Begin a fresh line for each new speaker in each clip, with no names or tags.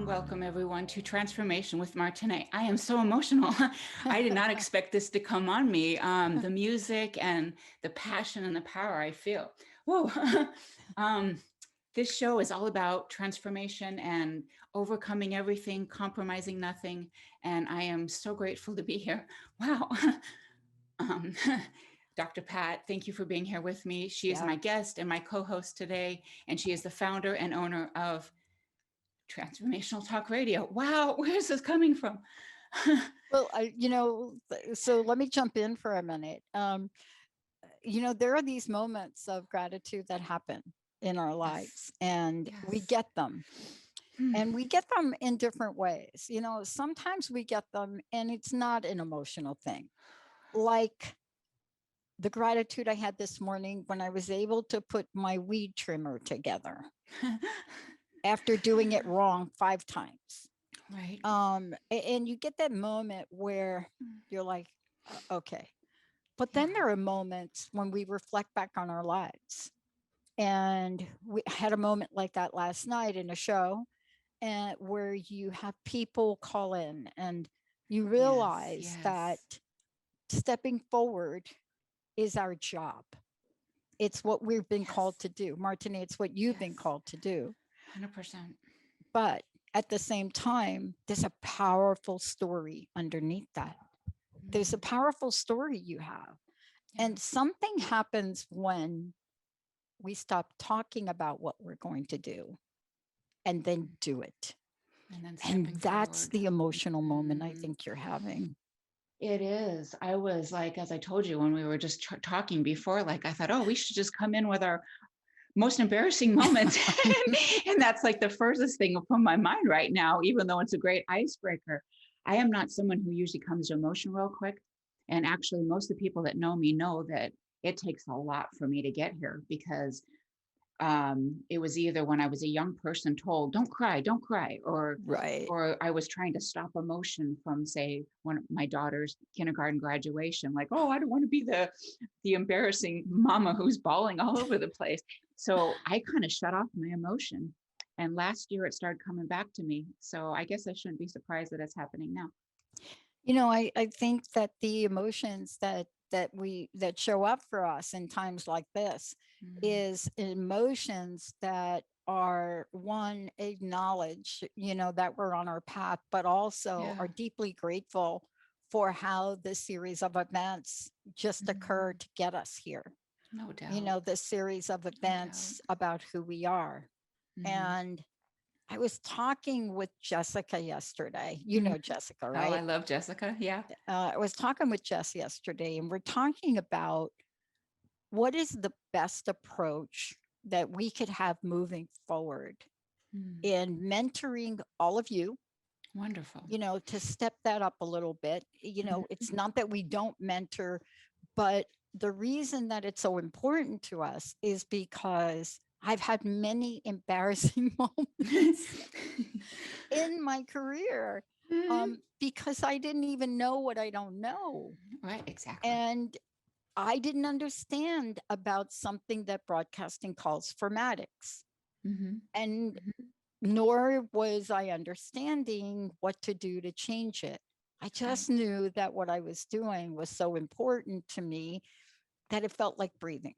Welcome everyone to Transformation with Martine. I am so emotional. I did not expect this to come on me. The music and the passion and the power I feel. Whoa. This show is all about transformation and overcoming everything, compromising nothing. And I am so grateful to be here. Wow. Dr. Pat, thank you for being here with me. She is my guest and my co-host today, and she is the founder and owner of Transformational Talk Radio. Wow, where's this coming from?
Well, so let me jump in for a minute. There are these moments of gratitude that happen in our lives, and we get them. And we get them in different ways. Sometimes we get them and it's not an emotional thing. Like the gratitude I had this morning when I was able to put my weed trimmer together after doing it wrong 5 times.
Right.
And you get that moment where you're like, okay. But then there are moments when we reflect back on our lives. And we had a moment like that last night in a show, and where you have people call in and you realize that stepping forward is our job. It's what we've been called to do. Martine, it's what you've been called to do.
100%.
But at the same time, there's a powerful story underneath that. There's a powerful story you have. And something happens when we stop talking about what we're going to do and then do it. And that's the emotional moment I think you're having.
It is. I was like, as I told you when we were just talking before, like I thought, oh, we should just come in with our most embarrassing moments. And that's like the furthest thing from my mind right now, even though it's a great icebreaker. I am not someone who usually comes to emotion real quick. And actually, most of the people that know me know that it takes a lot for me to get here, because it was either when I was a young person told, don't cry, or I was trying to stop emotion from, say, one of my daughter's kindergarten graduation, like, oh, I don't want to be the embarrassing mama who's bawling all over the place. So I kind of shut off my emotion. And last year it started coming back to me. So I guess I shouldn't be surprised that it's happening now.
I think that the emotions that show up for us in times like this is emotions that are, one, acknowledge, that we're on our path, but also are deeply grateful for how this series of events just occurred to get us here.
No doubt.
The series of events about who we are. And I was talking with Jessica yesterday. You know Jessica, right?
Oh, I love Jessica. Yeah.
I was talking with Jess yesterday, and we're talking about what is the best approach that we could have moving forward in mentoring all of you.
Wonderful.
To step that up a little bit. It's not that we don't mentor, but the reason that it's so important to us is because I've had many embarrassing moments in my career because I didn't even know what I don't know.
Right, exactly.
And I didn't understand about something that broadcasting calls formatics. And nor was I understanding what to do to change it. I just knew that what I was doing was so important to me that it felt like breathing.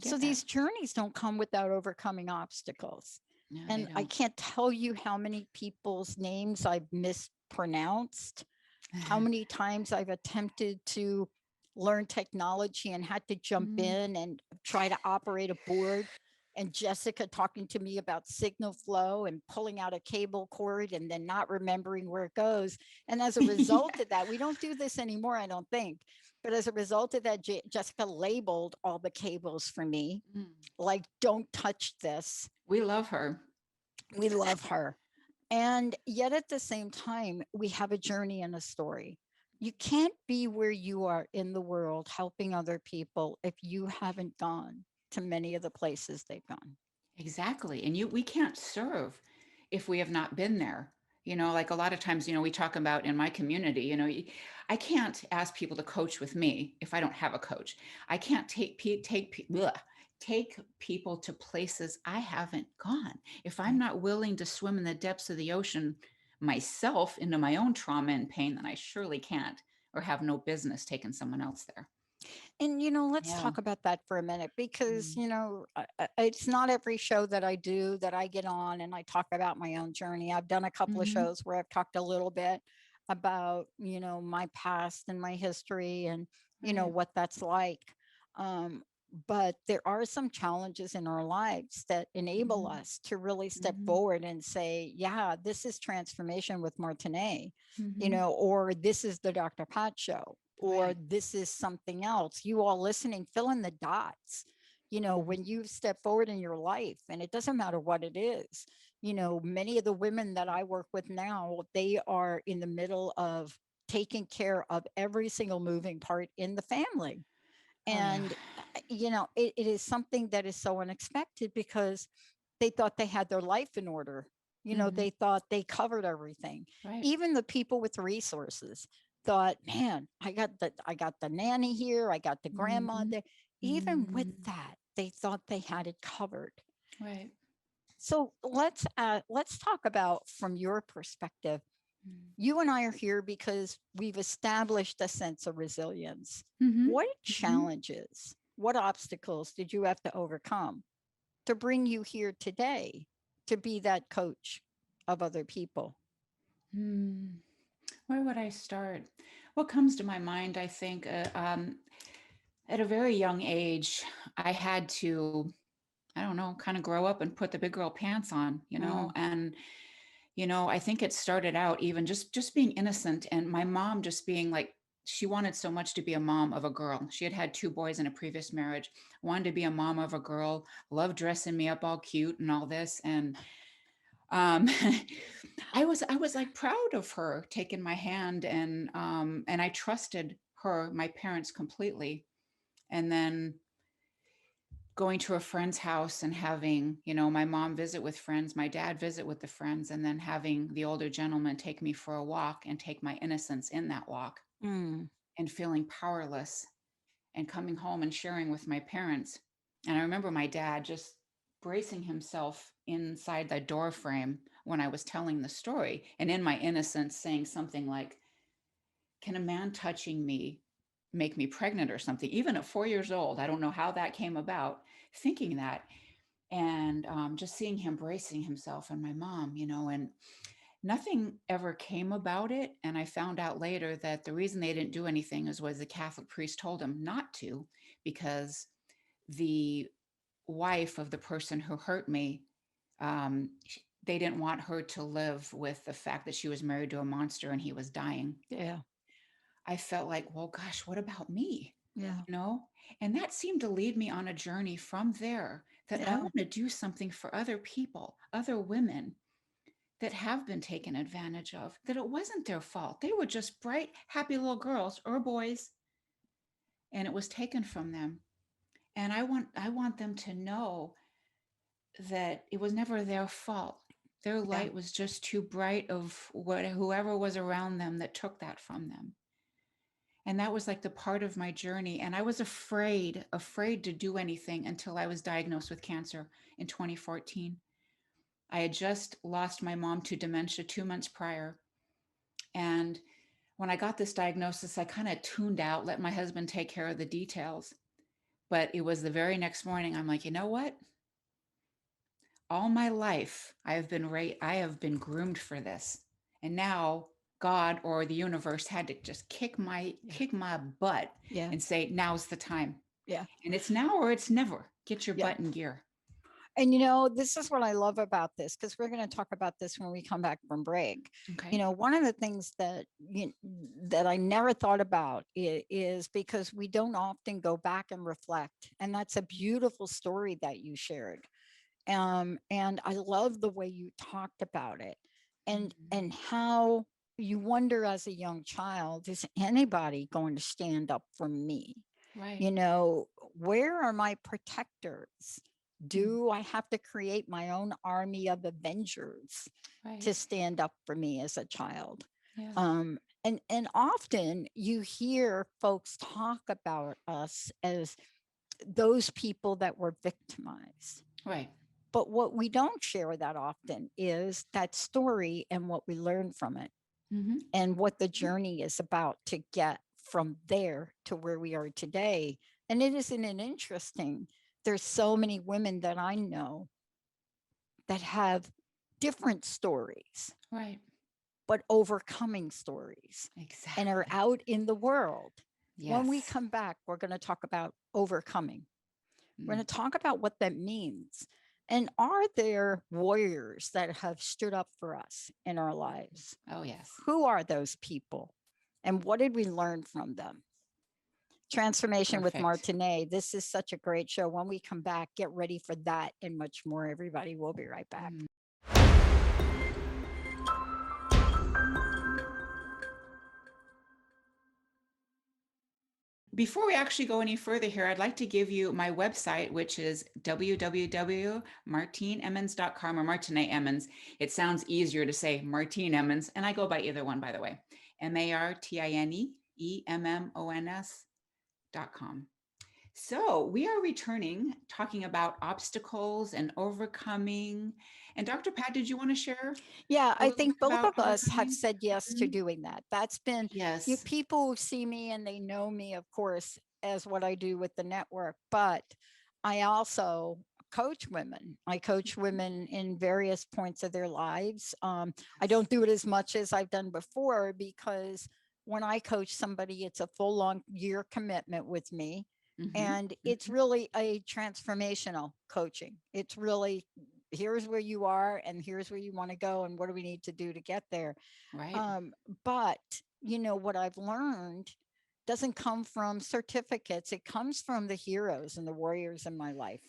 So these journeys don't come without overcoming obstacles. No, and I can't tell you how many people's names I've mispronounced, how many times I've attempted to learn technology and had to jump in and try to operate a board. And Jessica talking to me about signal flow and pulling out a cable cord and then not remembering where it goes. And as a result of that, we don't do this anymore, I don't think. But as a result of that, Jessica labeled all the cables for me, like, don't touch this.
We love her.
We love her. And yet at the same time, we have a journey and a story. You can't be where you are in the world helping other people if you haven't gone to many of the places they've gone.
Exactly. And we can't serve if we have not been there. Like a lot of times, we talk about in my community, I can't ask people to coach with me if I don't have a coach. I can't take people to places I haven't gone. If I'm
Right.
not willing to swim in the depths of the ocean myself into my own trauma and pain, then I surely can't or have no business taking someone else there.
And, let's
Yeah.
talk about that for a minute because,
Mm.
it's not every show that I do that I get on and I talk about my own journey. I've done a couple of
Mhm.
shows where I've talked a little bit about, my past and my history and,
Right.
what that's like. Um, but there are some challenges in our lives that enable
Mhm.
us to really step
Mhm.
forward and say, yeah, this is transformation with Martine,
Mhm.
or this is the Dr. Pat show, or
Right.
this is something else. You all listening, fill in the dots.
Mhm.
When you step forward in your life, and it doesn't matter what it is, many of the women that I work with now, they are in the middle of taking care of every single moving part in the family.
Oh yeah.
And, it is something that is so unexpected because they thought they had their life in order.
Mhm.
They thought they covered everything.
Right.
Even the people with resources thought, man, I got the nanny here, I got the grandma
Mhm.
there. Even with
Mhm.
that, they thought they had it covered.
Right.
So let's talk about from your perspective.
Mm.
You and I are here because we've established a sense of resilience.
Mhm.
What
Mhm.
challenges, what obstacles did you have to overcome to bring you here today to be that coach of other people?
Hmm. Where would I start? What comes to my mind, I think, at a very young age, I had to, I don't know, kind of grow up and put the big girl pants on,
Mm,
and I think it started out even just being innocent, and my mom just being like, she wanted so much to be a mom of a girl. She had had two boys in a previous marriage, wanted to be a mom of a girl, loved dressing me up all cute and all this, and um I was like proud of her taking my hand, and I trusted her, my parents, completely. And then going to a friend's house and having, my mom visit with friends, my dad visit with the friends, and then having the older gentleman take me for a walk and take my innocence in that walk,
mm,
and feeling powerless, and coming home and sharing with my parents. And I remember my dad just bracing himself inside the door frame when I was telling the story, and in my innocence saying something like, can a man touching me make me pregnant or something? Even at 4 years old, I don't know how that came about, thinking that. And just seeing him bracing himself and my mom, and nothing ever came about it. And I found out later that the reason they didn't do anything was the Catholic priest told him not to, because the wife of the person who hurt me, they didn't want her to live with the fact that she was married to a monster and he was dying.
yeah,
I felt like, well, gosh, what about me?
yeah,
You know? And that seemed to lead me on a journey from there, that I
yeah,
want to do something for other people, other women that have been taken advantage of, that it wasn't their fault. They were just bright, happy little girls or boys, and it was taken from them. And I want them to know that it was never their fault. Their
yeah.
light was just too bright of whoever was around them that took that from them. And that was like the part of my journey. And I was afraid to do anything until I was diagnosed with cancer in 2014. I had just lost my mom to dementia 2 months prior. And when I got this diagnosis, I kind of tuned out, let my husband take care of the details. But it was the very next morning, I'm like, you know what? All my life, I have been groomed for this. And now God or the universe had to just
Yeah,
kick my butt
yeah,
and say, now's the time.
yeah,
And it's now or it's never. Get your
yeah.
butt in gear.
And this is what I love about this because we're going to talk about this when we come back from break.
Okay.
One of the things that I never thought about is because we don't often go back and reflect, and that's a beautiful story that you shared. And I love the way you talked about it,
Mhm.
and how you wonder as a young child, is anybody going to stand up for me?
Right.
you know where are my protectors? Do I have to create my own army of Avengers to stand up for me as a child?
Yeah.
And often you hear folks talk about us as those people that were victimized.
Right.
But what we don't share that often is that story and what we learn from it, and what the journey is about to get from there to where we are today. And it isn't it interesting? There's so many women that I know that have different stories,
Right.
but overcoming stories,
Exactly.
and are out in the world.
Yes.
When we come back, we're going to talk about overcoming. We're going to talk about what that means. And are there warriors that have stood up for us in our lives?
Oh, yes.
Who are those people? And what did we learn from them? Transformation with Martine. This is such a great show. When we come back, get ready for that and much more, everybody. We'll be right back.
Before we actually go any further here, I'd like to give you my website, which is www.martineemmons.com or Martine Emmons. It sounds easier to say Martine Emmons, and I go by either one, by the way. MartineEmmons.com. So we are returning, talking about obstacles and overcoming. And Dr. Pat, did you want to share?
Yeah, I think both of us have said yes to doing that. That's been,
yes.
People see me and they know me, of course, as what I do with the network, but I also coach women. I coach women in various points of their lives. I don't do it as much as I've done before, because when I coach somebody, it's a full long year commitment with me. And it's really a transformational coaching. It's really, here's where you are and here's where you want to go and what do we need to do to get there.
Right.
But what I've learned doesn't come from certificates. It comes from the heroes and the warriors in my life.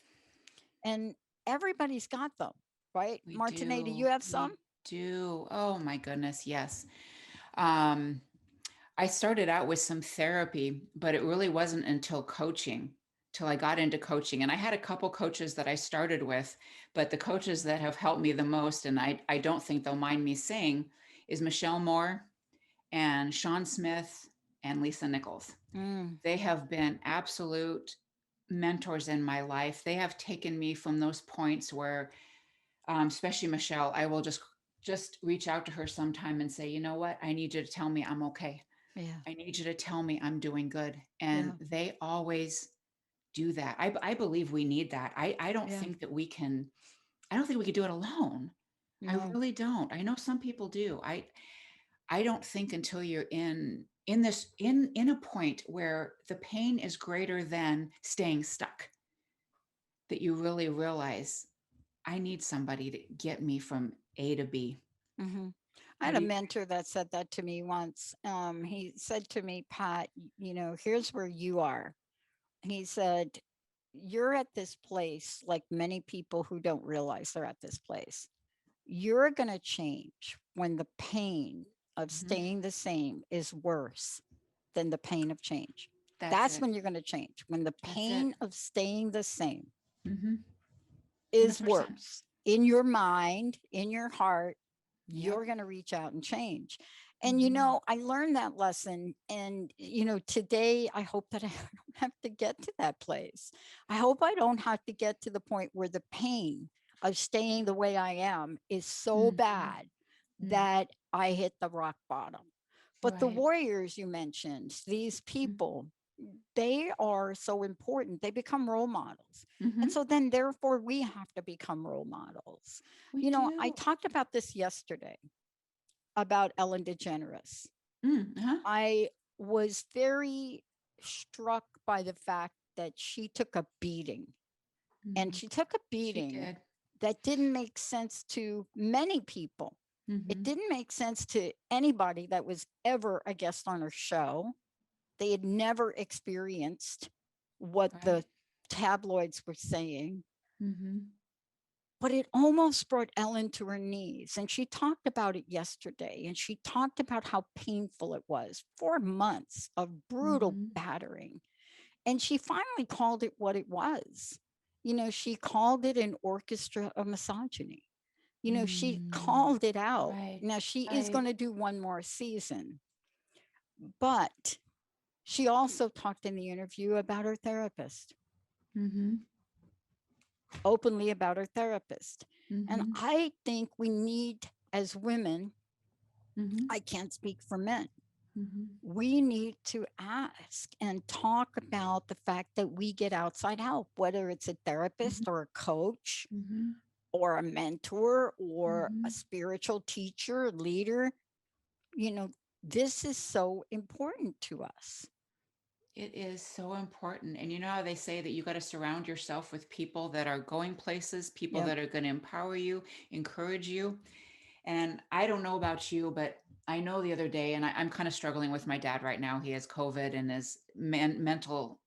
And everybody's got them, right? Martine, do you have some?
Do. Oh my goodness, yes. I started out with some therapy, but it really wasn't until coaching, till I got into coaching. And I had a couple coaches that I started with, but the coaches that have helped me the most, and I don't think they'll mind me saying, is Michelle Moore and Sean Smith and Lisa Nichols. They have been absolute mentors in my life. They have taken me from those points where, especially Michelle, I will just reach out to her sometime and say, you know what, I need you to tell me I'm okay.
Yeah.
I need you to tell me I'm doing good. And they always do that. I believe we need that. I don't think that we can, I don't think we could do it alone.
No.
I really don't. I know some people do. I don't think until you're in a point where the pain is greater than staying stuck, that you really realize I need somebody to get me from A to B.
I had a mentor that said that to me once. He said to me, Pat, here's where you are. He said, you're at this place like many people who don't realize they're at this place. You're going to change when the pain of staying the same is worse than the pain of change. That's when you're going to change. When the pain of staying the same is worse in your mind, in your heart, you're going to reach out and change. And, I learned that lesson. And, today I hope that I don't have to get to that place. I hope I don't have to get to the point where the pain of staying the way I am is so bad that I hit the rock bottom. But the warriors you mentioned, these people, they are so important. They become role models. And so then therefore we have to become role models. I talked about this yesterday about Ellen DeGeneres. I was very struck by the fact that she took a beating. And she took a beating that didn't make sense to many people. It didn't make sense to anybody that was ever a guest on her show. They had never experienced what the tabloids were saying. But it almost brought Ellen to her knees. And she talked about it yesterday. And she talked about how painful it was. 4 months of brutal battering. And she finally called it what it was. She called it an orchestra of misogyny. She
Mm,
called it out.
right,
Now she is
right.
going to do one more season, but she also talked in the interview about her therapist,
Mm-hmm.
openly about her therapist. And
Mm-hmm.
I think we need, as women,
Mm-hmm.
I can't speak for men,
Mm-hmm.
we need to ask and talk about the fact that we get outside help, whether it's a
Mm-hmm.
therapist or a coach
Mm-hmm.
or a mentor or a
Mm-hmm.
spiritual teacher, leader. You know, this is so important to us.
It is so important. And you know how they say that you got to surround yourself with people that are going places, people
Yep.
that are going to empower you, encourage you. And I don't know about you, but I know the other day, and I'm kind of struggling with my dad right now. He has COVID, and his mental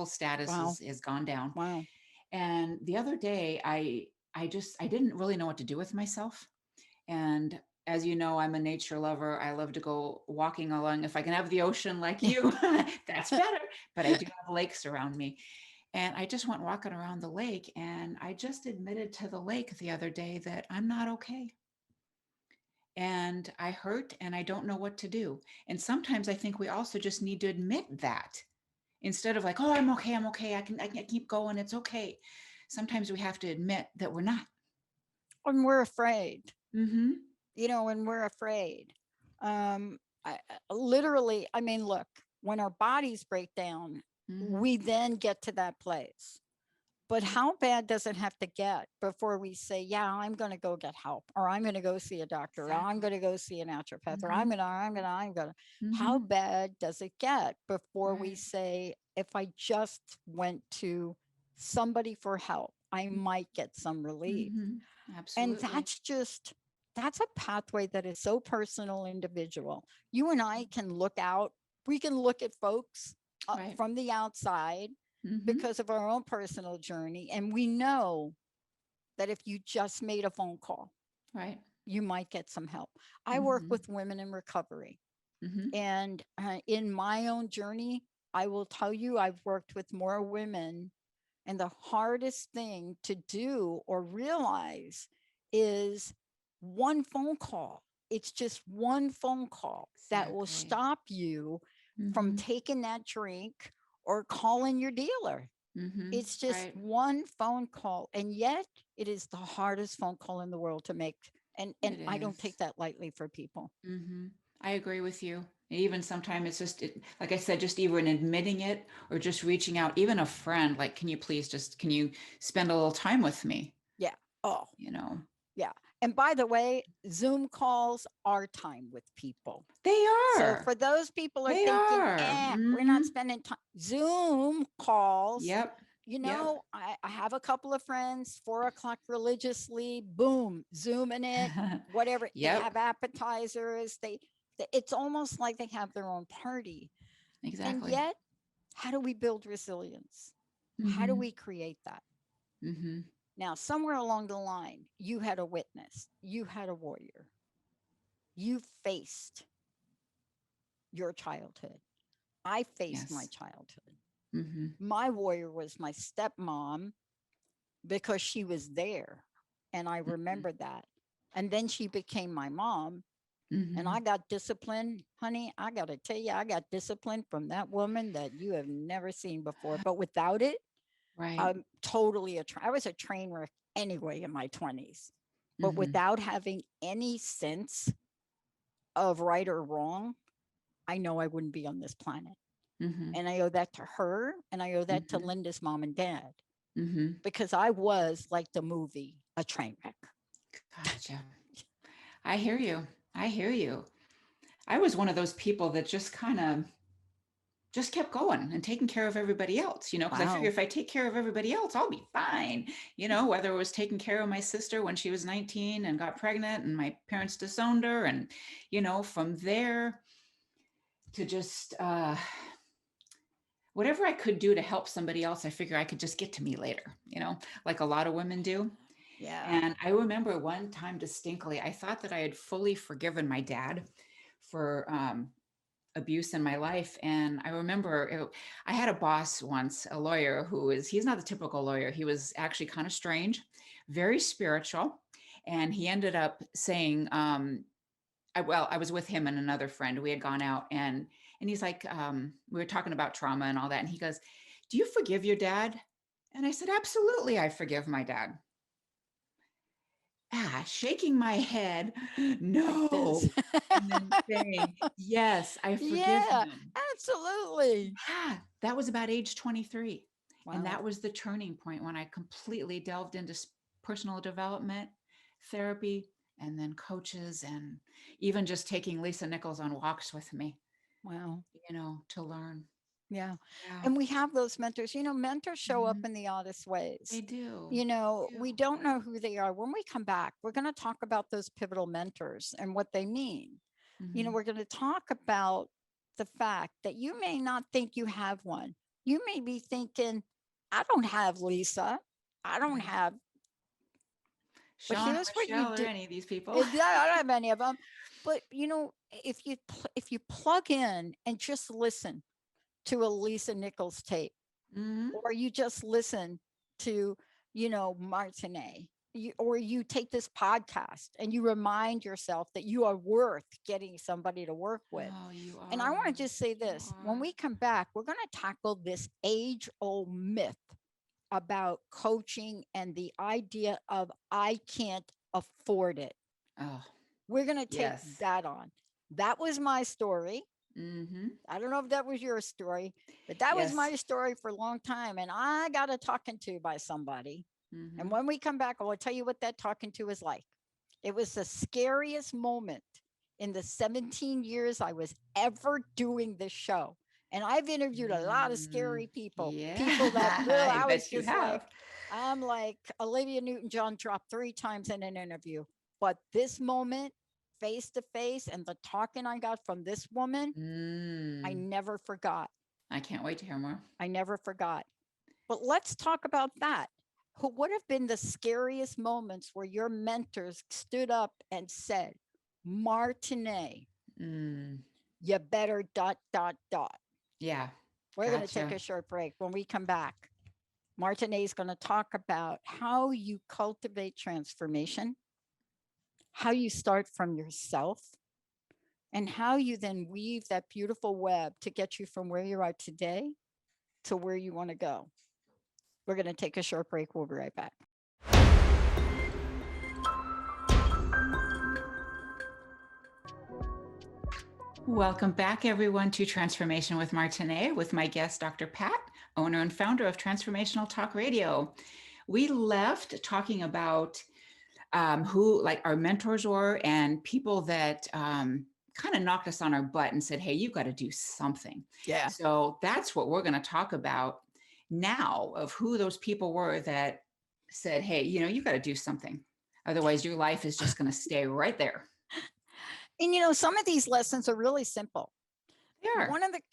status
Wow.
is gone down.
Wow.
And the other day, I didn't really know what to do with myself. And as you know, I'm a nature lover. I love to go walking along. If I can have the ocean like you, that's better. But I do have lakes around me. And I just went walking around the lake, and I just admitted to the lake the other day that I'm not okay. And I hurt and I don't know what to do. And sometimes I think we also just need to admit that instead of like, oh, I'm okay. I can keep going. It's okay. Sometimes we have to admit that we're not.
And we're afraid,
Mm-hmm.
and we're afraid. Literally, I mean, look, when our bodies break down,
Mm-hmm.
we then get to that place. But how bad does it have to get before we say, yeah, I'm going to go get help, or I'm going to go see a doctor, or I'm
Exactly.
going to go see a naturopath, or
Mm-hmm.
I'm going to. How
Mm-hmm.
bad does it get before we
Right.
say, if I just went to somebody for help, I might get some relief?
Mm-hmm.
And
Absolutely.
that's a pathway that is so personal, individual. You and I can look out, we can look at folks
Right.
from the outside
Mm-hmm.
because of our own personal journey. And we know that if you just made a phone call,
Right.
you might get some help. I work
Mm-hmm.
with women in recovery.
Mm-hmm.
And in my own journey, I will tell you, I've worked with more women. And the hardest thing to do or realize is one phone call. It's just one phone call that will
Exactly.
stop you from
Mm-hmm.
taking that drink or calling your dealer.
Mm-hmm.
It's just
Right.
one phone call. And yet it is the hardest phone call in the world to make. And
It
I don't take
is.
that lightly for people.
Mm-hmm. I agree with you. Even sometimes it's just, like I said, just even admitting it or just reaching out, even a friend, like, can you please just, can you spend a little time with me?
Yeah. Oh,
You know,
yeah. And by the way, Zoom calls are time with people.
they
So
are.
for those people are
They
thinking,
are.
we're
Mm-hmm.
not spending time. Zoom calls,
Yep. Yep.
I have a couple of friends, 4 o'clock religiously, boom, zooming it, whatever. They
Yep.
have appetizers. It's almost like they have their own party. And
Exactly.
yet, how do we build resilience? How do
Mm-hmm.
we create that?
Mm-hmm.
Now, somewhere along the line, you had a witness, you had a warrior, you faced your childhood. I faced my
Yes.
childhood.
Mm-hmm.
My warrior was my stepmom because she was there. And I
Mm-hmm.
remember that. And then she became my mom. And
Mm-hmm.
I got disciplined, honey. I got to tell you, I got disciplined from that woman that you have never seen before. But without it,
Right.
I'm totally I was a train wreck anyway in my 20s. But
Mm-hmm.
without having any sense of right or wrong, I know I wouldn't be on this planet.
Mm-hmm.
And I owe that to her. And I owe that to
Mm-hmm.
Linda's mom and dad
Mm-hmm.
because I was like the movie, a train wreck.
Gotcha. I hear you. I hear you. I was one of those people that just kind of just kept going and taking care of everybody else, because I figure
Wow.
if I take care of everybody else, I'll be fine. Whether it was taking care of my sister when she was 19 and got pregnant and my parents disowned her. And, from there to just whatever I could do to help somebody else, I figure I could just get to me later, like a lot of women do.
Yeah.
And I remember one time distinctly, I thought that I had fully forgiven my dad for abuse in my life. And I remember I had a boss once, a lawyer he's not the typical lawyer. He was actually kind of strange, very spiritual. And he ended up saying, I was with him and another friend. We had gone out, and he's like, we were talking about trauma and all that. And he goes, "Do you forgive your dad?" And I said, "Absolutely, I forgive my dad." Shaking my head,
Like
no.
this.
And then saying, "Yes, I forgive
Yeah,
him."
absolutely.
That was about age 23. And
Wow.
that was the turning point when I completely delved into personal development, therapy, and then coaches, and even just taking Lisa Nichols on walks with me,
Wow.
to learn.
Yeah.
Yeah.
And we have those mentors. Mentors show up
Mhm.
in the oddest ways.
They do. They
We
do.
don't know who they are. When we come back, we're going to talk about those pivotal mentors and what they mean.
Mhm.
We're going to talk about the fact that you may not think you have one. You may be thinking, I don't have Lisa. I don't
Right.
have, but
Sean or
here's what you
Michelle or
do.
any of these people.
I don't have any of them. But if you plug in and just listen to a Lisa Nichols tape,
Mhm.
or you just listen to, Martine, or you take this podcast and you remind yourself that you are worth getting somebody to work with.
Oh, you
And I want to
are.
just say
You
this: when
are.
we come back, we're going to tackle this age old myth about coaching and the idea of I can't afford it.
Oh,
We're going to take
yes.
that on. That was my story.
Mhm.
I don't know if that was your story, but that was
Yes.
my story for a long time. And I got a talking to by somebody. And
Mhm.
when we come back, I will tell you what that talking to was like. It was the scariest moment in the 17 years I was ever doing this show. And I've interviewed a lot of
Mm.
scary people,
Yeah,
people that really,
I
I was
bet you
just like,
have.
I'm like Olivia Newton-John dropped 3 times in an interview. But this moment, face to face, and the talking I got from this woman, I
Mm.
never forgot.
I can't wait to hear more.
I never forgot. But let's talk about that. What would have been the scariest moments where your mentors stood up and said, Martine,
Mm.
you better dot, dot, dot.
Yeah,
We're going to take
gotcha.
a short break. When we come back, Martine is going to talk about how you cultivate transformation, how you start from yourself, and how you then weave that beautiful web to get you from where you are today to where you want to go. We're going to take a short break. We'll be right back.
Welcome back, everyone, to Transformation with Martine, with my guest, Dr. Pat, owner and founder of Transformational Talk Radio. We left talking about who like our mentors were, and people that kind of knocked us on our butt and said, "Hey, you've got to do something."
Yeah.
So that's what we're going to talk about now, of who those people were that said, "Hey, you've got to do something. Otherwise, your life is just going to stay right there."
And some of these lessons are really simple.
They are.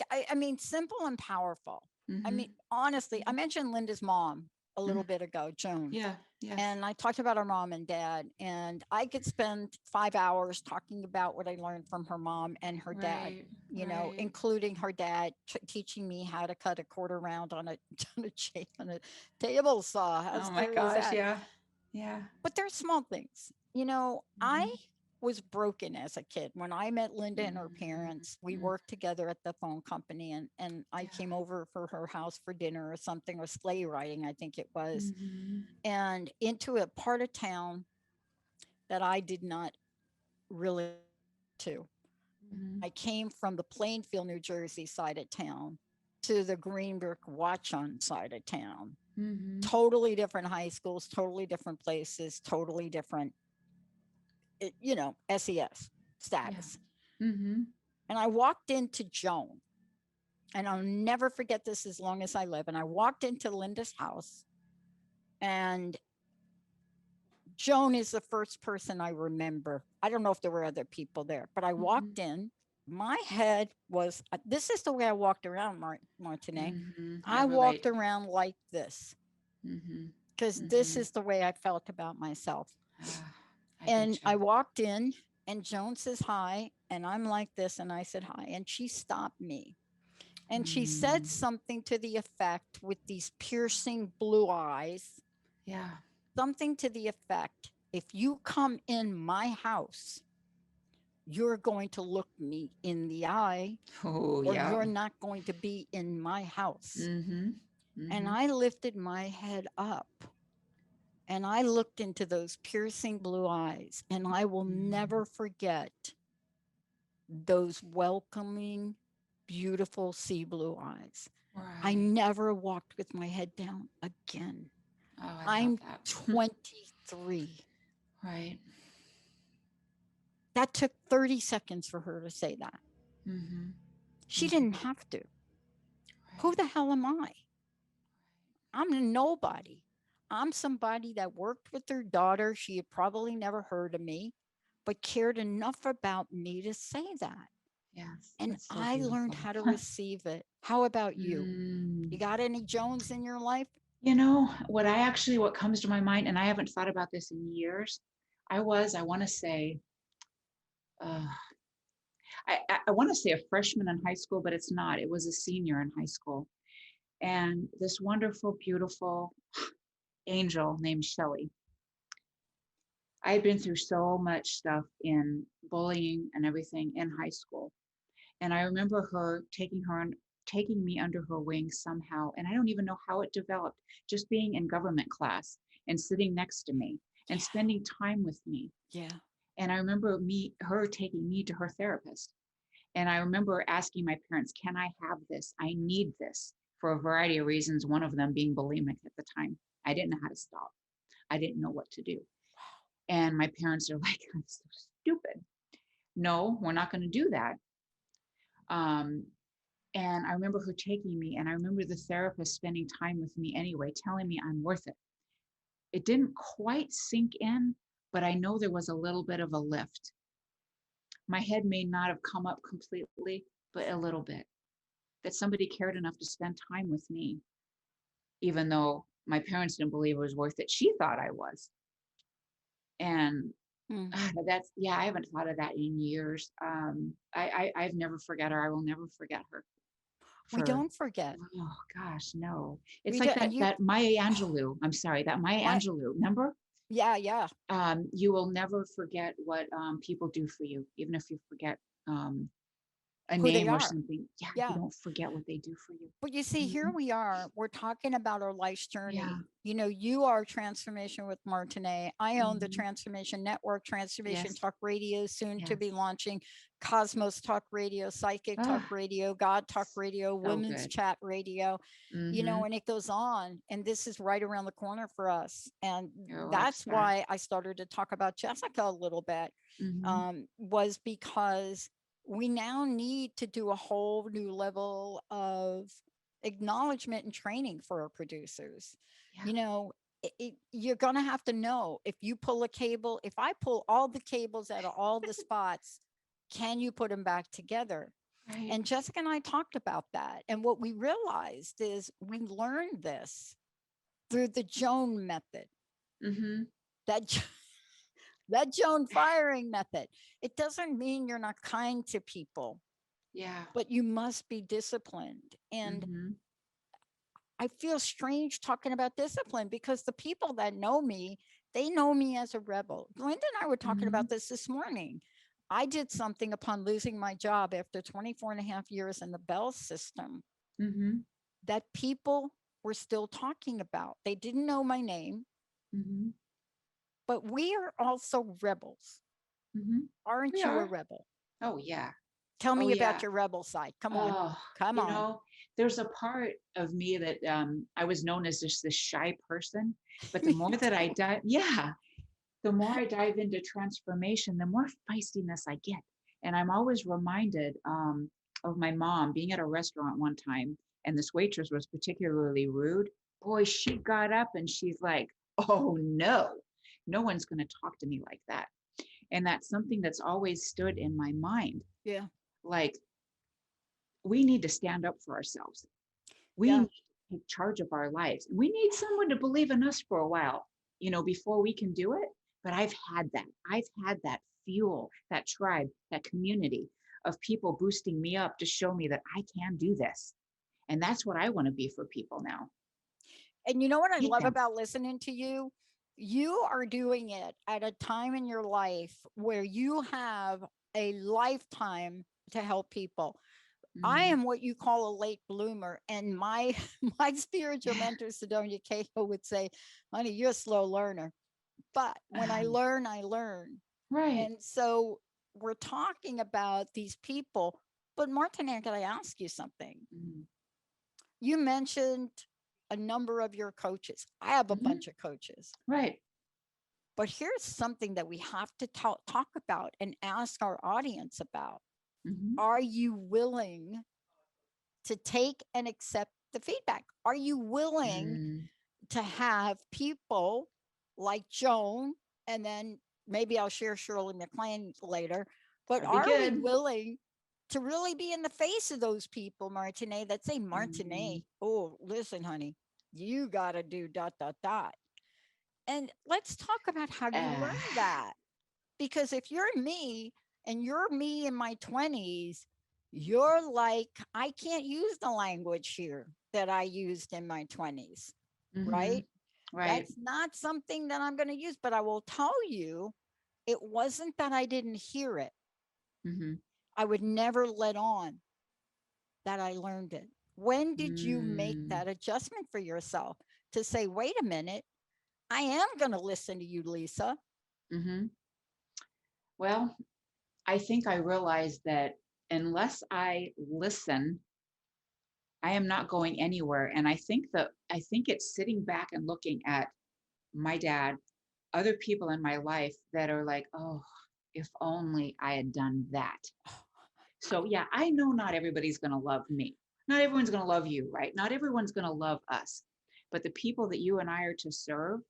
I mean, simple and powerful. I
Mm-hmm.
mean, honestly, I mentioned Linda's mom a little bit ago, Joan.
Yeah. Yes.
And I talked about her mom and dad, and I could spend 5 hours talking about what I learned from her mom and her dad,
Right. Right.
including her dad teaching me how to cut a quarter round on a on a table saw. How
Oh my
scary is
gosh.
that?
Yeah. Yeah.
But they're small things. I
Mm-hmm.
was broken as a kid. When I met Linda and her parents, we
Mm-hmm.
worked together at the phone company, and I
Yeah.
came over for her house for dinner or something, or sleigh riding, I think it was,
Mm-hmm.
and into a part of town that I did not really to.
Mm-hmm.
I came from the Plainfield, New Jersey side of town to the Greenbrook Watchung side of town.
Mm-hmm.
Totally different high schools, totally different places, totally different, SES
Yeah.
status.
Mm-hmm.
And I walked into Joan, and I'll never forget this as long as I live. And I walked into Linda's house, and Joan is the first person I remember. I don't know if there were other people there, but I
Mm-hmm.
walked in. My head was, this is the way I walked around, Martine.
Mm-hmm. I
I walked
relate.
around like this
Mm-hmm.
because this
Mm-hmm.
is the way I felt about myself.
Ah, I
And
bet you.
I walked in, and Joan says hi. and I'm like this, and I said hi, and she stopped me. And she said
Mm.
something to the effect, with these piercing blue eyes,
Yeah.
something to the effect, if you come in my house, you're going to look me in the eye,
Oh,
or
yeah.
you're not going to be in my house.
Mm-hmm.
And
Mm-hmm.
I lifted my head up and I looked into those piercing blue eyes, and I will
Mm.
never forget those welcoming, beautiful sea blue eyes. I
Right.
never walked with my head down again.
Oh, I love
I'm
that.
23.
Right.
That took 30 seconds for her to say that.
Mm-hmm.
She
Mm-hmm.
didn't have to. Who
Right.
the hell am I? I'm a nobody. I'm somebody that worked with her daughter. She had probably never heard of me, but cared enough about me to say that.
Yes,
And
that's so
I learned
beautiful.
how to receive it. How about you? You
Mm.
got any Jones in your life?
What comes to my mind, and I haven't thought about this in years. I want to say, uh, I want to say a freshman in high school, but it's not. It was a senior in high school. And this wonderful, beautiful angel named Shelley. I had been through so much stuff in bullying and everything in high school. And I remember her taking me under her wing somehow. And I don't even know how it developed, just being in government class and sitting next to me and
Yeah.
spending time with me.
Yeah.
And I remember her taking me to her therapist. And I remember asking my parents, can I have this? I need this for a variety of reasons, one of them being bulimic at the time. I didn't know how to stop. I didn't know what to do. And my parents are like, I'm so stupid. No, we're not going to do that. Um, and I remember her taking me, and I remember the therapist spending time with me anyway, telling me I'm worth it. It didn't quite sink in, but I know there was a little bit of a lift. My head may not have come up completely, but a little bit. That somebody cared enough to spend time with me, even though my parents didn't believe it was worth it. She thought I was. And
Mm.
I haven't thought of that in years. I've never forget her. I will never forget her
We
for,
don't forget.
oh gosh, no. It's
We do.
like
And you,
that Maya Angelou. I'm sorry, that Maya
my,
Angelou. Remember?
yeah, yeah.
You will never forget what people do for you, even if you forget um, a
Who they
name or
are.
something. Yeah, you
Yeah.
don't forget what they do for you.
But you see, here
Mhm.
we are. We're talking about our life's
Yeah.
journey. You know, you are Transformation with Martine. I own the
Hmm.
Transformation Network, Transformation
Yes.
Talk Radio, soon to be
Yes.
launching Cosmos Talk Radio, Psychic Talk
Ah,
Radio, God Talk Radio,
so
Women's
good.
Chat Radio, you know,
Hmm.
and it goes on. And this is right around the corner for us. And
You're a rock
that's
star.
why I started to talk about Jessica a little bit,
Hmm.
was because we now need to do a whole new level of acknowledgement and training for our producers.
Yeah.
You know, you're going to have to know, if you pull a cable, if I pull all the cables out of all the spots, can you put them back together?
Right.
And Jessica and I talked about that. And what we realized is we learned this through the Joan method.
Hmm.
That that Joan firing method. It doesn't mean you're not kind to people,
Yeah.
but you must be disciplined. And
Hmm.
I feel strange talking about discipline, because the people that know me, they know me as a rebel. Glenda and I were talking
Hmm.
about this morning. I did something upon losing my job after 24 and a half years in the Bell system
Hmm.
that people were still talking about. They didn't know my name,
Hmm.
but we are also rebels.
Hmm. We
Aren't you a
are.
rebel?
Oh, yeah.
Tell
Oh,
me about
yeah.
your rebel side. Come on.
Oh,
Come on.
there's a part of me that I was known as just this shy person, but the
Me
more that I
too.
dive, the more I dive into transformation, the more feistiness I get. And I'm always reminded of my mom being at a restaurant one time, and this waitress was particularly rude. Boy, she got up and she's like, oh no, no one's going to talk to me like that. And that's something that's always stood in my mind.
Yeah.
Like, we need to stand up for ourselves. We
Yeah.
need to take charge of our lives. We need someone to believe in us for a while, before we can do it. But I've had that. I've had that fuel, that tribe, that community of people boosting me up to show me that I can do this. And that's what I want to be for people now.
And you know what I
Take
love
them.
about listening to you? You are doing it at a time in your life where you have a lifetime to help people. I
Mhm.
am what you call a late bloomer. And my my spiritual mentor, Sidonia Cato, would say, honey, you're a slow learner. But when I learn, I learn.
Right.
And so we're talking about these people. But Martin, can I ask you something?
Mhm.
You mentioned a number of your coaches. I have a
Mhm.
bunch of coaches.
Right.
But here's something that we have to talk about and ask our audience about.
Mhm.
Are you willing to take and accept the feedback? Are you willing
Mm.
to have people like Joan, and then maybe I'll share Shirley MacLaine later, but
That'd be
are we
good.
willing to really be in the face of those people, Martine, that say,
Mm.
Martine, oh, listen, honey, you got to do dot, dot, dot. And let's talk about how you learn
Ah.
that. Because if you're me and you're me in my 20s, you're like, I can't use the language here that I used in my 20s, right?
Mhm. Right.
That's not something that I'm going to use, but I will tell you, it wasn't that I didn't hear it.
Mhm.
I would never let on that I learned it. When did you make
Mm.
that adjustment for yourself to say, wait a minute, I am going to listen to you, Lisa?
Mhm. Well, I think I realized that unless I listen, I am not going anywhere. And I think it's sitting back and looking at my dad, other people in my life that are like, oh, if only I had done that. So yeah, I know not everybody's going to love me. Not everyone's going to love you, right? Not everyone's going to love us. But the people that you and I are to serve,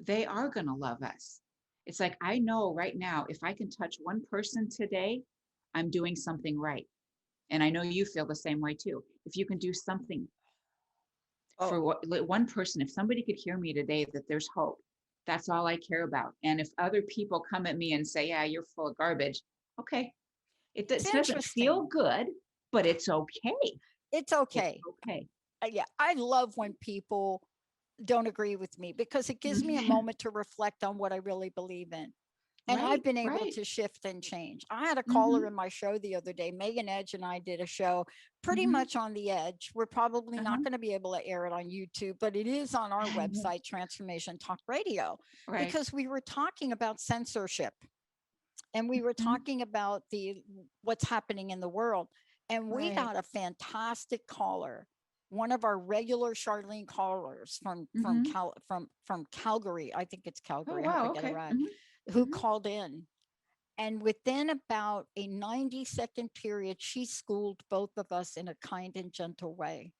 they are going to love us. It's like I know right now if I can touch one person today, I'm doing something right. And I know you feel the same way too. If you can do something for
Oh,
one person, if somebody could hear me today that there's hope, that's all I care about. And if other people come at me and say, yeah, you're full of garbage, okay,
it's
it doesn't feel
interesting.
good, but it's okay.
It's
It's
okay.
okay.
Yeah, I love when people don't agree with me because it gives me a
Mhm.
moment to reflect on what I really believe in. And I've
Right,
been able
right.
to shift and change. I had a caller
Hmm.
in my show the other day. Megan Edge and I did a show pretty
Hmm.
much on the edge. We're probably not
Uh-huh.
going to be able to air it on YouTube, but it is on our website, Transformation Talk Radio,
Right.
because we were talking about censorship and we were
Mhm.
talking about the what's happening in the world. And we
Right.
got a fantastic caller, one of our regular Charlene callers
Hmm.
from Calgary. I think it's
Oh,
Calgary. I hope I
wow.
get it
Okay.
right.
Hmm.
Who
Hmm.
called in, and within about a 90-second period, she schooled both of us in a kind and gentle way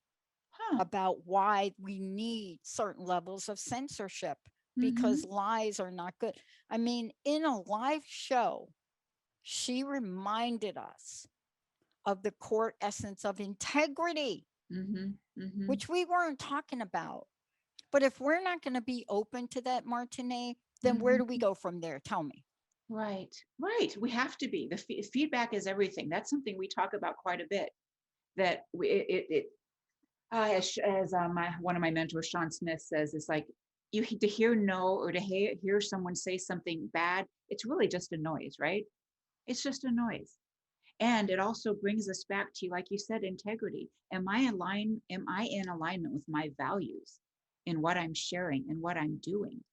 Huh.
about why we need certain levels of censorship because
Hmm.
lies are not good. I mean, in a live show, she reminded us of the core essence of integrity,
Hmm. Hmm.
which we weren't talking about. But if we're not going to be open to that, Martine, then where do we
Hmm.
go from there? Tell me.
Right. Right. We have to be. The feedback is everything. That's something we talk about quite a bit. That as my one of my mentors, Sean Smith, says, it's like to hear no or to hear someone say something bad. It's really just a noise, right? It's just a noise. And it also brings us back to, like you said, integrity. Am I in alignment with my values in what I'm sharing and what I'm doing?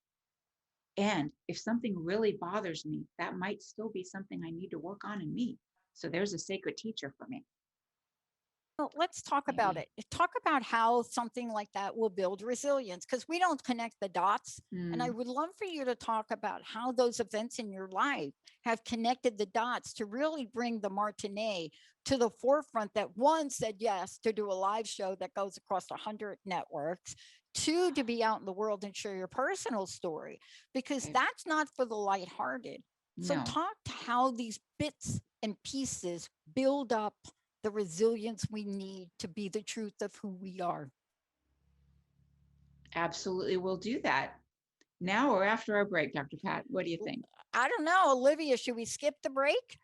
And if something really bothers me, that might still be something I need to work on in me. So there's a sacred teacher for me.
Well, let's talk about
Yeah.
it. Talk about how something like that will build resilience because we don't connect the dots. And I
Mm.
would love for you to talk about how those events in your life have connected the dots to really bring the Martinet to the forefront that one said yes to do a live show that goes across 100 networks, two to be out in the world and share your personal story, because
Okay.
that's not for the lighthearted. So
No,
talk to how these bits and pieces build up the resilience we need to be the truth of who we are.
absolutely. We'll do that now or after our break, Dr. Pat. What do you think?
I don't know, Olivia, should we skip the break?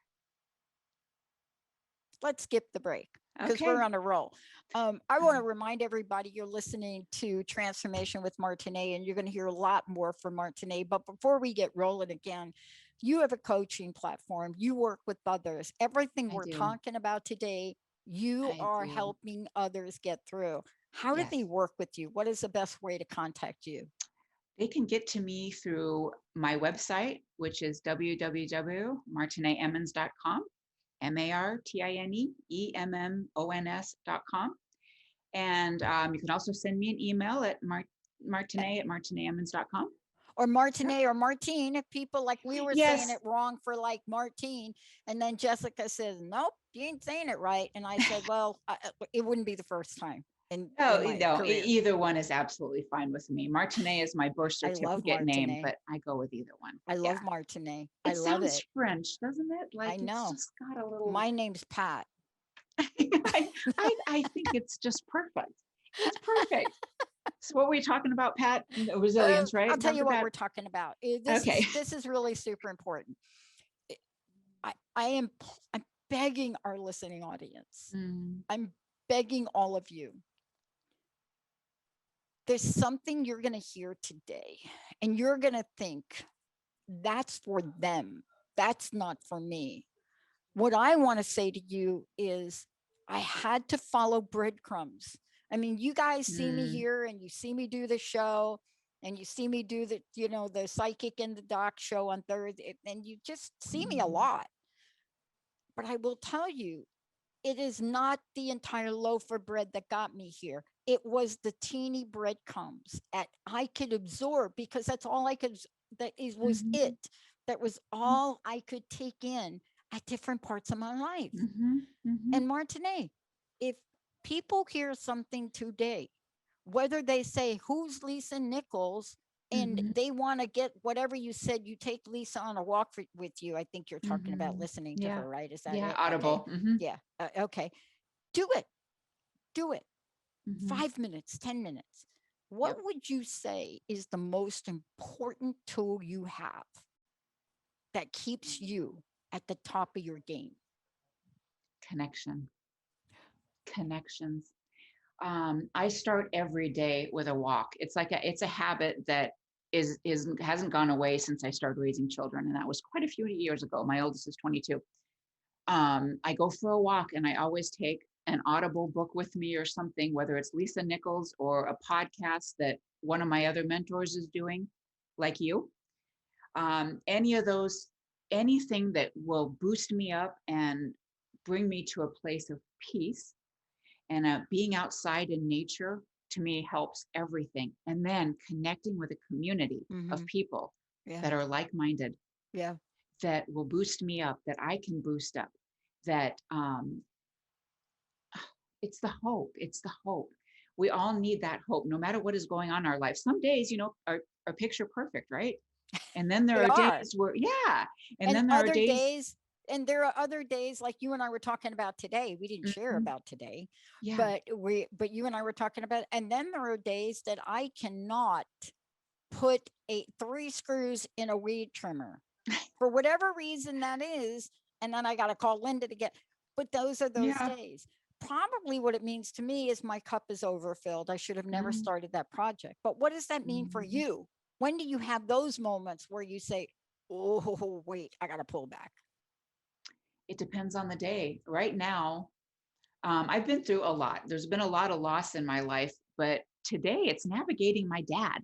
Let's skip the break because we're
Okay.
on a roll. I want to remind everybody you're listening to Transformation with Martine, and you're going to hear a lot more from Martine. But before we get rolling again, you have a coaching platform. You work with others. Everything
I
we're
do.
talking about today, you
I
are
do.
helping others get through. How do they
Yes.
work with you? What is the best way to contact you?
They can get to me through my website, which is www.martineemmons.com, MartineEmmons.com. And you can also send me an email at martine@martineemmons.com.
Or
Yeah.
Martine or Martine, if people like we were saying
Yes.
it wrong for like Martine. And then Jessica says, nope, you ain't saying it right. And I said, well, it wouldn't be the first time in
No,
my
no,
career.
either one is absolutely fine with me. Martine is my birth
I love
certificate name,
Martine.
but I go with either one.
I
Yeah.
love Martine. I
It
love
sounds
it.
French, doesn't it?
I
Like it's
know.
just got a little.
My name's Pat.
I think it's just perfect. It's perfect. So what were we talking about, Pat? Resilience, right?
I'll tell you
Remember
what
that?
we're talking about. This
Okay.
is really super important. I'm begging our listening audience.
Mm,
I'm begging all of you. There's something you're going to hear today, and you're going to think that's for them. That's not for me. What I want to say to you is I had to follow breadcrumbs. I mean, you guys see me
mm,
here and you see me do the show and you see me do the, the psychic and the doc show on Thursday, and you just see me a
mm,
lot. But I will tell you, it is not the entire loaf of bread that got me here. It was the teeny breadcrumbs that I could absorb because that's all I could, was
mhm,
it. That was all I could take in at different parts of my life.
mhm, mhm,
And Martine, if people hear something today, whether they say, who's Lisa Nichols? And
mhm,
they want to get whatever you said, you take Lisa on a walk with you. I think you're talking about
mhm.
listening to
Yeah.
her, right? Is that
Yeah.
it? Okay.
Audible.
Yeah. Okay. Do it. Do it.
Mhm.
5 minutes, 10 minutes. What
Yep.
would you say is the most important tool you have that keeps you at the top of your game?
Connection. Connections. I start every day with a walk. It's a habit that is hasn't gone away since I started raising children, and that was quite a few years ago. My oldest is 22. I go for a walk, and I always take an Audible book with me or something, whether it's Lisa Nichols or a podcast that one of my other mentors is doing, like you. Any of those, anything that will boost me up and bring me to a place of peace and being outside in nature to me helps everything. And then connecting with a community of
Mm-hmm.
people
Yeah.
that are like minded,
Yeah.
that will boost me up, that I can boost up, that it's the hope. It's the hope. We all need that hope, no matter what is going on in our life. Some days, are picture perfect, right? And then there
They
are
are.
days where, yeah. And
And
then there are
other
days,
days, and there are other days like you and I were talking about today. We didn't share
mhm,
about today,
yeah,
but you and I were talking about, and then there are days that I cannot put three screws in a weed trimmer for whatever reason that is. And then I got to call Linda to get, but those are those
yeah.
days. Probably what it means to me is my cup is overfilled. I should have never
Mm,
started that project. But what does that mean for
mhm.
you? When do you have those moments where you say, oh, wait, I got to pull back?
It depends on the day. Right now, I've been through a lot. There's been a lot of loss in my life, but today it's navigating my dad.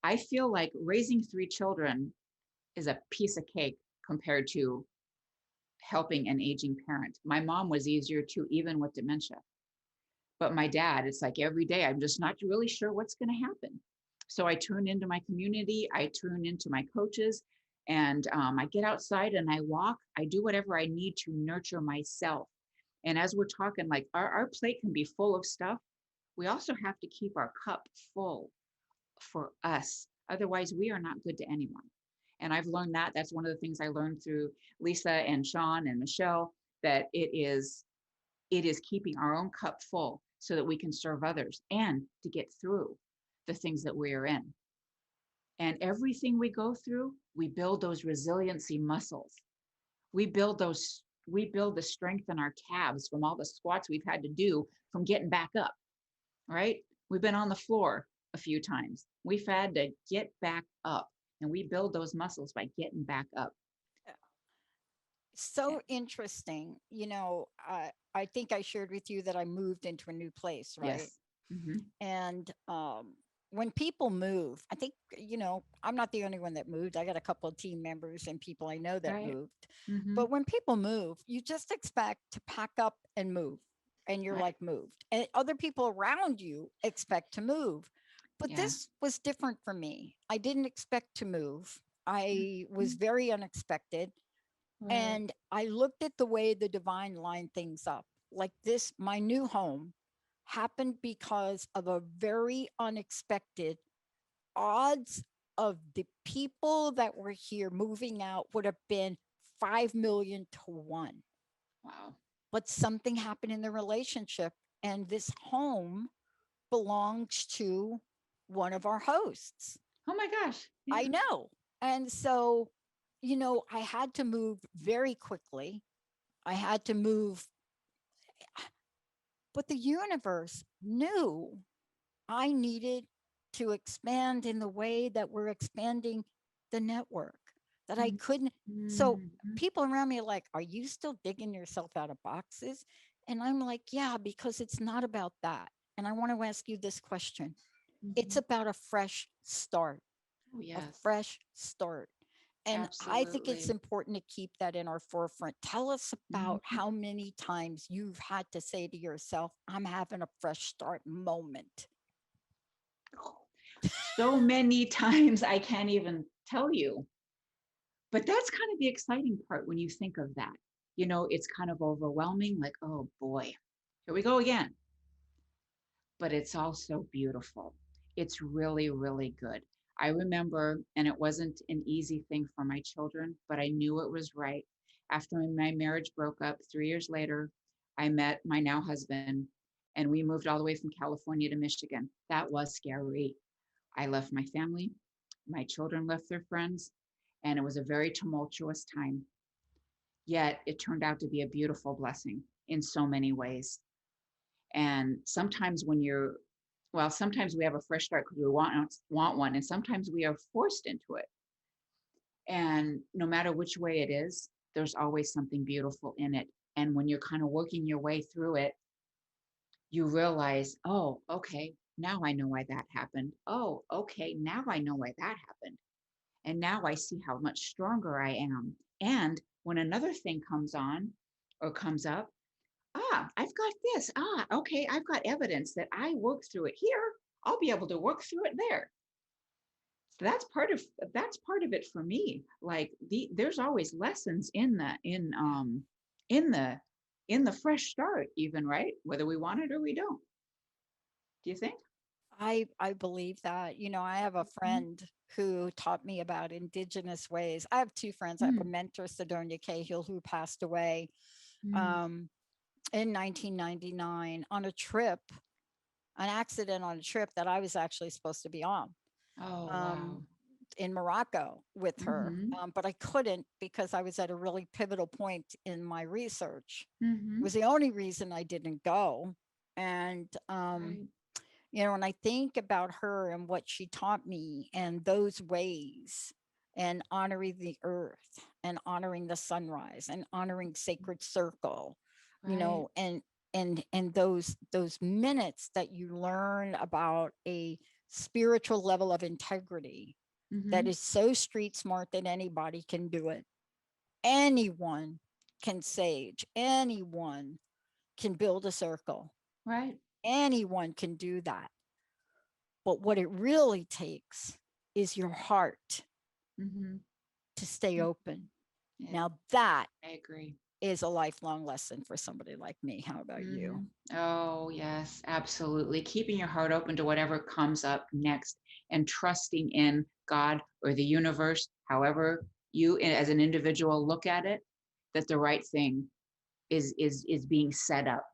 I feel like raising three children is a piece of cake compared to helping an aging parent. My mom was easier too, even with dementia. But my dad, it's like every day, I'm just not really sure what's going to happen. So I tune into my community, I tune into my coaches, and I get outside and I walk. I do whatever I need to nurture myself. And as we're talking, like our plate can be full of stuff. We also have to keep our cup full for us. Otherwise, we are not good to anyone. And I've learned that. That's one of the things I learned through Lisa and Sean and Michelle, that it is keeping our own cup full so that we can serve others and to get through the things that we are in. And everything we go through, we build those resiliency muscles. We build the strength in our calves from all the squats we've had to do from getting back up, right? We've been on the floor a few times. We've had to get back up, and we build those muscles by getting back up.
So interesting. I think I shared with you that I moved into a new place, right?
Yes. Mm-hmm.
And when people move, I think, I'm not the only one that moved. I got a couple of team members and people I know that
Right.
moved.
Mm-hmm.
But when people move, you just expect to pack up and move. And you're
Right.
like moved. And other people around you expect to move. But
Yeah.
this was different for me. I didn't expect to move. I was
Mhm.
very unexpected.
Right.
And I looked at the way the divine lined things up. Like this, my new home happened because of a very unexpected odds of the people that were here moving out would have been 5 million to 1.
Wow.
But something happened in the relationship, and this home belongs to one of our hosts.
Oh my gosh. Yeah.
I know. And so, I had to move very quickly. I had to move, but the universe knew I needed to expand in the way that we're expanding the network, that I couldn't. So
Mm-hmm.
people around me are like, are you still digging yourself out of boxes? And I'm like, yeah, because it's not about that. And I want to ask you this question. It's
Mm-hmm.
about a fresh start,
Oh,
a
yes.
fresh start. And I think it's
Absolutely.
important to keep that in our forefront. Tell us about
Mm-hmm.
how many times you've had to say to yourself, I'm having a fresh start moment.
So many times I can't even tell you. But that's kind of the exciting part when you think of that. It's kind of overwhelming, like, oh boy, here we go again. But it's also beautiful. It's really, really good. I remember, and it wasn't an easy thing for my children, but I knew it was right. After my marriage broke up 3 years later, I met my now husband, and we moved all the way from California to Michigan. That was scary. I left my family, my children left their friends, and it was a very tumultuous time. Yet it turned out to be a beautiful blessing in so many ways. And sometimes sometimes we have a fresh start because we want one, and sometimes we are forced into it. And no matter which way it is, there's always something beautiful in it. And when you're kind of working your way through it, you realize, oh, okay, now I know why that happened. Oh, okay, now I know why that happened. And now I see how much stronger I am. And when another thing comes on or comes up, I've got this. Okay, I've got evidence that I worked through it here. I'll be able to work through it there. So that's part of it for me. Like there's always lessons in the in the fresh start, even, right? Whether we want it or we don't. Do you think?
I believe that. I have a
Mhm.
friend who taught me about indigenous ways. I have two friends. I have a
Mm,
mentor, Sidonia Cahill, who passed away
mm.
um, in 1999 on a trip, an accident on a trip that I was actually supposed to be on
Oh,
um,
wow.
in Morocco with her.
Mm-hmm.
But I couldn't because I was at a really pivotal point in my research. It
Mm-hmm.
was the only reason I didn't go. And
Right.
when I think about her and what she taught me and those ways and honoring the earth and honoring the sunrise and honoring sacred circle,
Right.
and those minutes that you learn about a spiritual level of integrity that
Mm-hmm.
is so street smart that anybody can do it. Anyone can sage, anyone can build a circle,
Right.
anyone can do that. But what it really takes is your heart
Mm-hmm.
to stay open.
Yeah,
Now, that
I agree.
is a lifelong lesson for somebody like me. How about you?
Hmm. Oh, yes, absolutely. Keeping your heart open to whatever comes up next and trusting in God or the universe, however you as an individual look at it, that the right thing is being set up,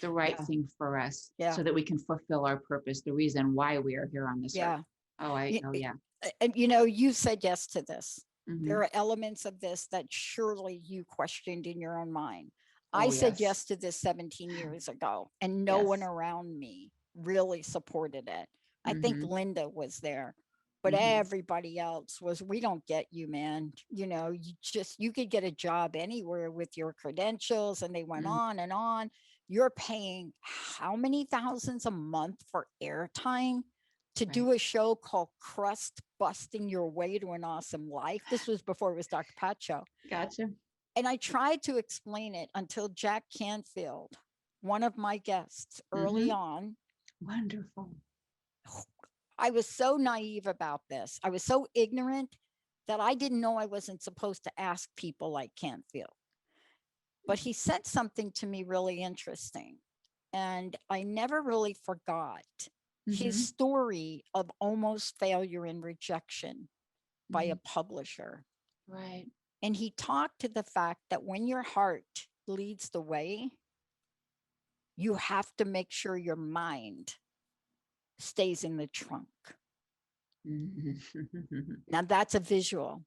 the right
Yeah.
thing for us
Yeah.
so that we can fulfill our purpose, the reason why we are here on this earth.
Yeah.
Oh yeah.
And you said yes to this.
Mm-hmm.
There are elements of this that surely you questioned in your own mind. I
Oh
said
yes.
yes to this 17 years ago, and no one
Yes.
around me really supported it. I think
Mm-hmm.
Linda was there, but
Mm-hmm.
everybody else was, we don't get you, man. You could get a job anywhere with your credentials. And they went
Mm-hmm.
on and on. You're paying how many thousands a month for airtime to
Right.
do a show called Crust Busting Your Way to an Awesome Life. This was before it was Dr. Pat show.
Gotcha.
And I tried to explain it until Jack Canfield, one of my guests
Mm-hmm.
early on.
Wonderful.
I was so naive about this. I was so ignorant that I didn't know I wasn't supposed to ask people like Canfield. But he said something to me really interesting. And I never really forgot his
Mm-hmm.
story of almost failure and rejection by
Mm-hmm.
a publisher.
Right.
And he talked to the fact that when your heart leads the way, you have to make sure your mind stays in the trunk.
Mm-hmm.
Now, that's a visual.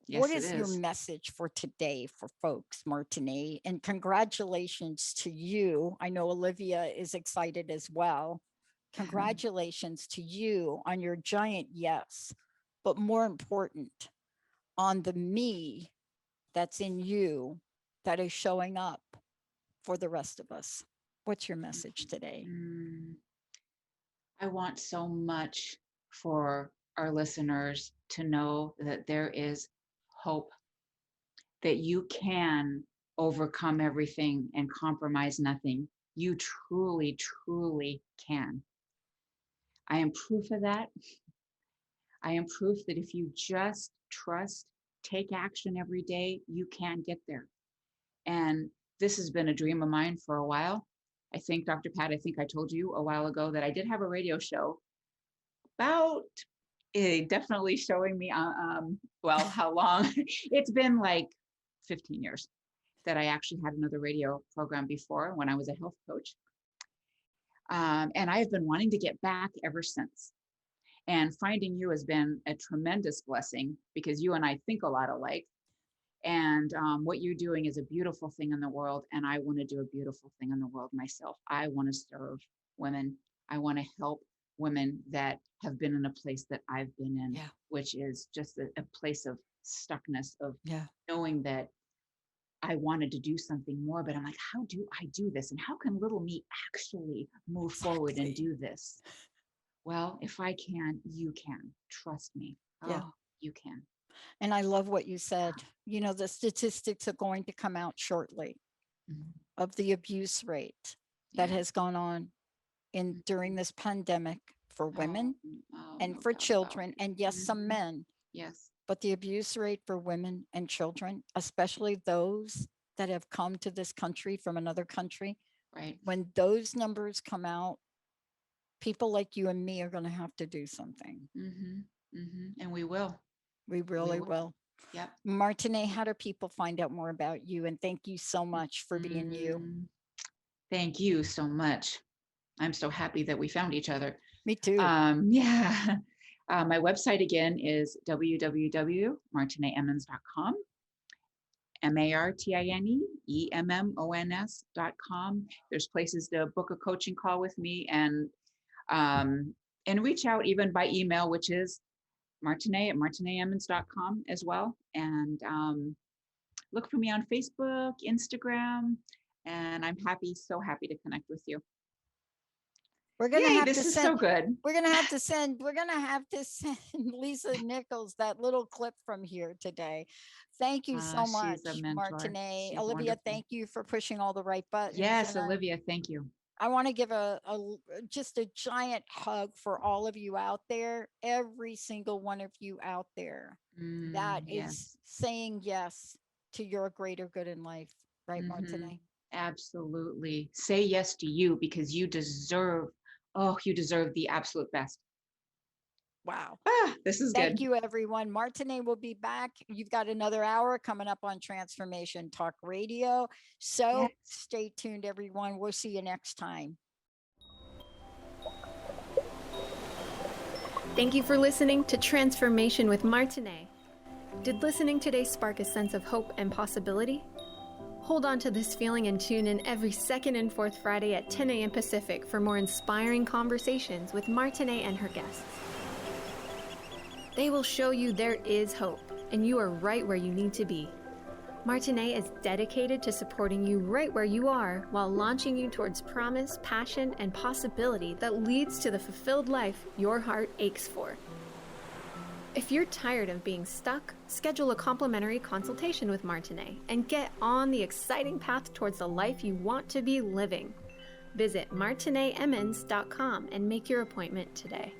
What
Yes, it
is your
is.
message for today for folks, Martine? And congratulations to you. I know Olivia is excited as well. Congratulations to you on your giant yes, but more important, on the me that's in you that is showing up for the rest of us. What's your message today?
Mm. I want so much for our listeners to know that there is hope, that you can overcome everything and compromise nothing. You truly, truly can. I am proof of that. I am proof that if you just trust, take action every day, you can get there. And this has been a dream of mine for a while. I think, Dr. Pat, I think I told you a while ago that I did have a radio show about definitely showing me, well, how long. It's been like 15 years that I actually had another radio program before when I was a health coach. And I have been wanting to get back ever since. And finding you has been a tremendous blessing because you and I think a lot alike. And what you're doing is a beautiful thing in the world. And I want to do a beautiful thing in the world myself. I want to serve women. I want to help women that have been in a place that I've been in,
Yeah.
which is just a place of stuckness, of
Yeah.
knowing that I wanted to do something more, but I'm like, how do I do this? And how can little me actually move forward and
Exactly.
do this? Well, if I can, you can. Trust me.
Yeah.
Oh, you can.
And I love what you said. The statistics are going to come out shortly
Mhm.
of the abuse rate that
Yeah.
has gone on during this pandemic for
Oh,
women and
no
for
doubt about
children,
it.
and yes, some men.
Yes.
But the abuse rate for women and children, especially those that have come to this country from another country,
Right.
when those numbers come out, people like you and me are going to have to do something.
And we will.
We
We
really
will.
will.
Yep.
Martine, how do people find out more about you? And thank you so much for being you.
Thank you so much. I'm so happy that we found each other.
Me too.
Yeah. My website again is www.martineemmons.com. MartineEmmons.com. There's places to book a coaching call with me and reach out even by email, which is Martine@martineemmons.com as well. And look for me on Facebook, Instagram, and I'm so happy to connect with you.
We're gonna
Yay,
have
this
to
is
send.
so good.
We're gonna have to send. We're gonna have to send Lisa Nichols that little clip from here today. Thank you so
She's a
much,
mentor.
Martine.
She's
Olivia,
wonderful.
thank you for pushing all the right buttons.
Yes, Olivia, thank you.
I want to give just a giant hug for all of you out there, every single one of you out there that is saying yes to your greater good in life. Right, Martine?
Absolutely. Say yes to you because you deserve the absolute best.
Wow.
This is
Thank
good.
you, everyone. Martine will be back. You've got another hour coming up on Transformation Talk Radio. So stay tuned, everyone. We'll see you next time.
Thank you for listening to Transformation with Martine. Did listening today spark a sense of hope and possibility? Hold on to this feeling and tune in every second and fourth Friday at 10 a.m. Pacific for more inspiring conversations with Martine and her guests. They will show you there is hope, and you are right where you need to be. Martine is dedicated to supporting you right where you are while launching you towards promise, passion, and possibility that leads to the fulfilled life your heart aches for. If you're tired of being stuck, schedule a complimentary consultation with Martine and get on the exciting path towards the life you want to be living. Visit martineemmons.com and make your appointment today.